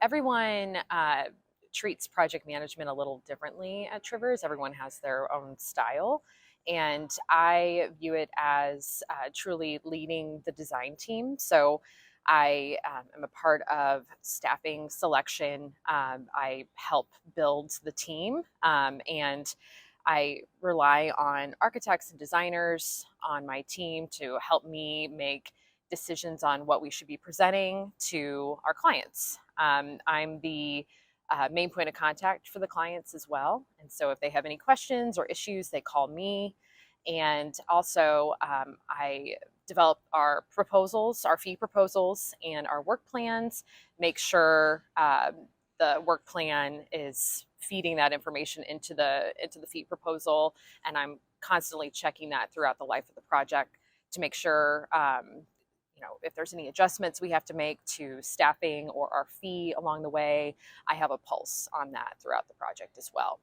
everyone treats project management a little differently at Trivers. Everyone has their own style. And I view it as truly leading the design team. So I am a part of staffing selection. I help build the team, and I rely on architects and designers on my team to help me make decisions on what we should be presenting to our clients. I'm the main point of contact for the clients as well. And so if they have any questions or issues, they call me. And also, I develop our proposals, our fee proposals, and our work plans, make sure the work plan is feeding that information into the fee proposal. And I'm constantly checking that throughout the life of the project to make sure if there's any adjustments we have to make to staffing or our fee along the way, I have a pulse on that throughout the project as well.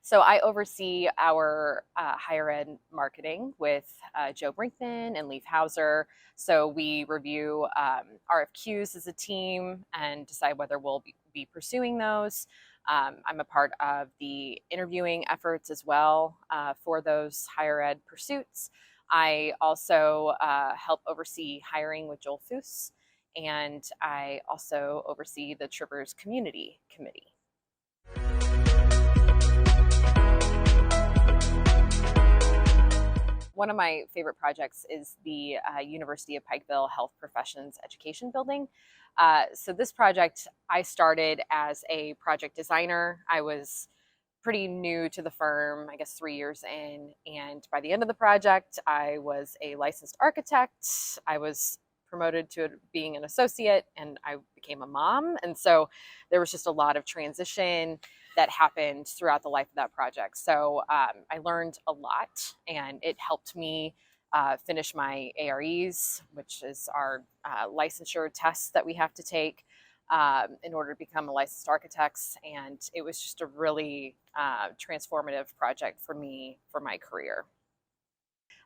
So I oversee our higher ed marketing with Joe Brinkman and Leif Hauser. So we review RFQs as a team and decide whether we'll be pursuing those. I'm a part of the interviewing efforts as well for those higher ed pursuits. I also help oversee hiring with Joel Foose, and I also oversee the Trivers Community Committee. One of my favorite projects is the University of Pikeville Health Professions Education Building. So this project I started as a project designer. I was pretty new to the firm, I guess 3 years in. And by the end of the project, I was a licensed architect. I was promoted to being an associate, and I became a mom. And so there was just a lot of transition that happened throughout the life of that project. So I learned a lot, and it helped me finish my AREs, which is our licensure tests that we have to take in order to become a licensed architects. And it was just a really transformative project for me for my career.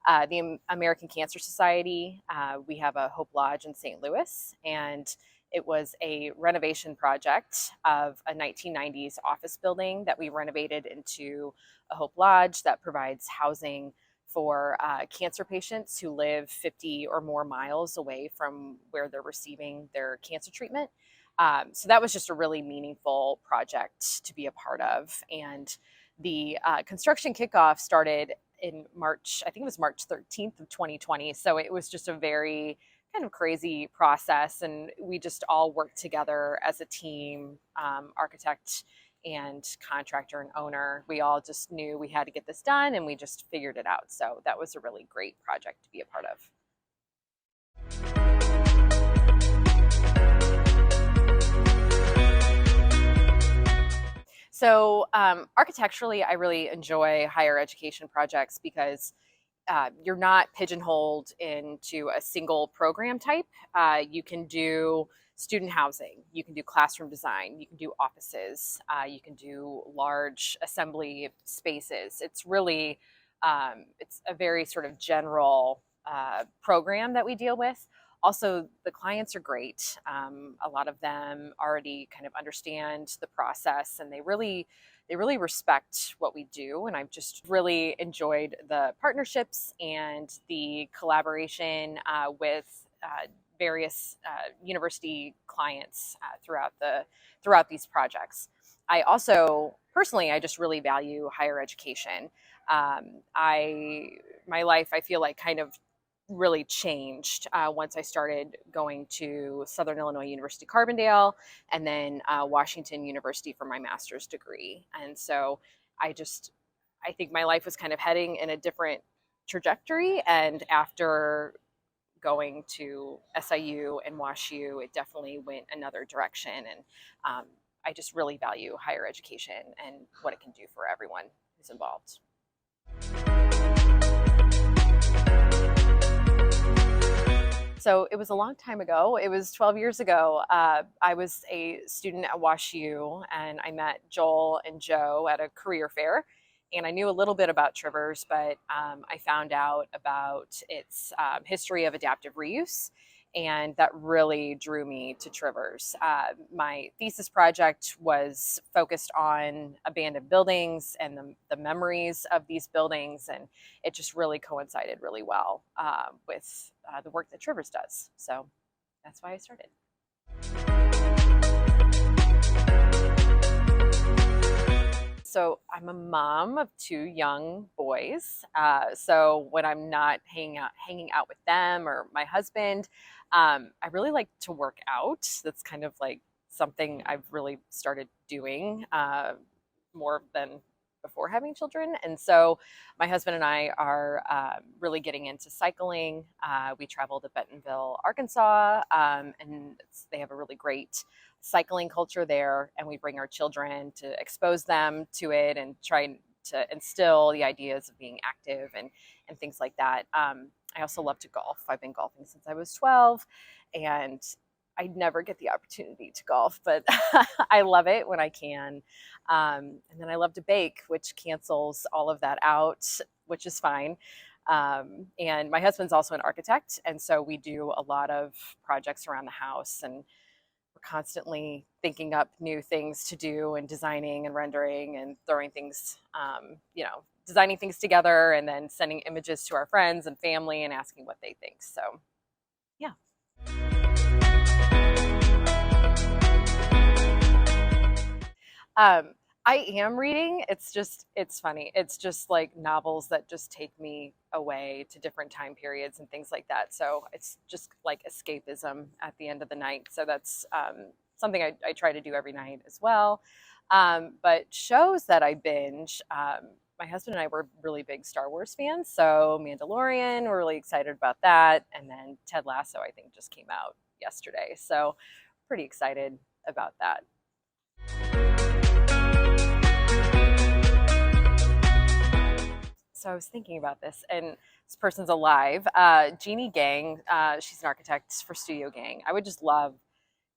The American Cancer Society, we have a Hope Lodge in St. Louis, and it was a renovation project of a 1990s office building that we renovated into a Hope Lodge that provides housing for cancer patients who live 50 or more miles away from where they're receiving their cancer treatment. So that was just a really meaningful project to be a part of. And the construction kickoff started in March, I think it was March 13th of 2020. So it was just a very kind of crazy process, and we just all worked together as a team, architect and contractor and owner. We all just knew we had to get this done, and we just figured it out. So that was a really great project to be a part of. So architecturally, I really enjoy higher education projects because you're not pigeonholed into a single program type. You can do student housing, you can do classroom design, you can do offices, you can do large assembly spaces. It's really, it's a very sort of general program that we deal with. Also, the clients are great. A lot of them already kind of understand the process, and they really respect what we do. And I've just really enjoyed the partnerships and the collaboration with various university clients throughout these projects. I also personally, I just really value higher education. My life, I feel like, kind of really changed once I started going to Southern Illinois University Carbondale and then Washington University for my master's degree. And so I think my life was kind of heading in a different trajectory. And after going to SIU and WashU, it definitely went another direction. And I just really value higher education and what it can do for everyone who's involved. So it was a long time ago. It was 12 years ago. I was a student at WashU, and I met Joel and Joe at a career fair. And I knew a little bit about Trivers, but I found out about its history of adaptive reuse, and that really drew me to Trivers. My thesis project was focused on abandoned buildings and the memories of these buildings, and it just really coincided really well with the work that Trivers does. So that's why I started. So I'm a mom of two young boys. So when I'm not hanging out with them or my husband, I really like to work out. That's kind of like something I've really started doing more than before having children. And so my husband and I are really getting into cycling. We travel to Bentonville, Arkansas, and they have a really great cycling culture there, and we bring our children to expose them to it and try to instill the ideas of being active and things like that. I also love to golf. I've been golfing since I was 12, and I never get the opportunity to golf, but I love it when I can. And then I love to bake, which cancels all of that out, which is fine. And my husband's also an architect, and so we do a lot of projects around the house, and we're constantly thinking up new things to do and designing and rendering and throwing things, designing things together and then sending images to our friends and family and asking what they think. So, yeah. I am reading. It's funny. It's just like novels that just take me away to different time periods and things like that. So it's just like escapism at the end of the night. So that's something I try to do every night as well. But shows that I binge, my husband and I were really big Star Wars fans. So Mandalorian, we're really excited about that. And then Ted Lasso, I think, just came out yesterday. So pretty excited about that. So I was thinking about this, and this person's alive. Jeannie Gang, she's an architect for Studio Gang. I would just love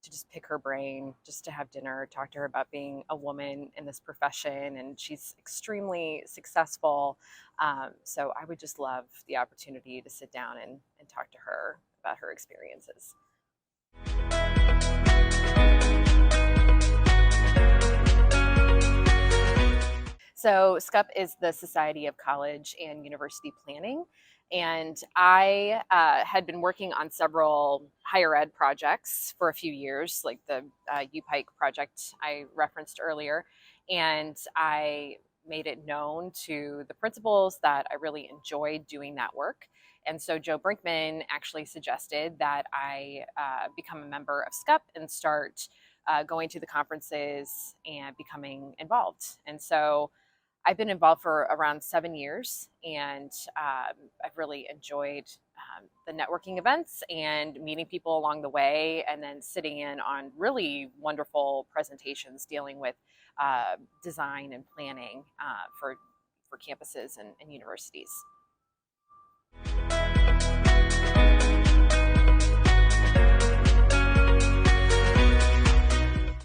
to just pick her brain, just to have dinner, talk to her about being a woman in this profession, and she's extremely successful. So I would just love the opportunity to sit down and talk to her about her experiences. So SCUP is the Society of College and University Planning. And I had been working on several higher ed projects for a few years, like the UPike project I referenced earlier. And I made it known to the principals that I really enjoyed doing that work. And so Joe Brinkman actually suggested that I become a member of SCUP and start going to the conferences and becoming involved. And so I've been involved for around 7 years, and I've really enjoyed the networking events and meeting people along the way, and then sitting in on really wonderful presentations dealing with design and planning for campuses and universities.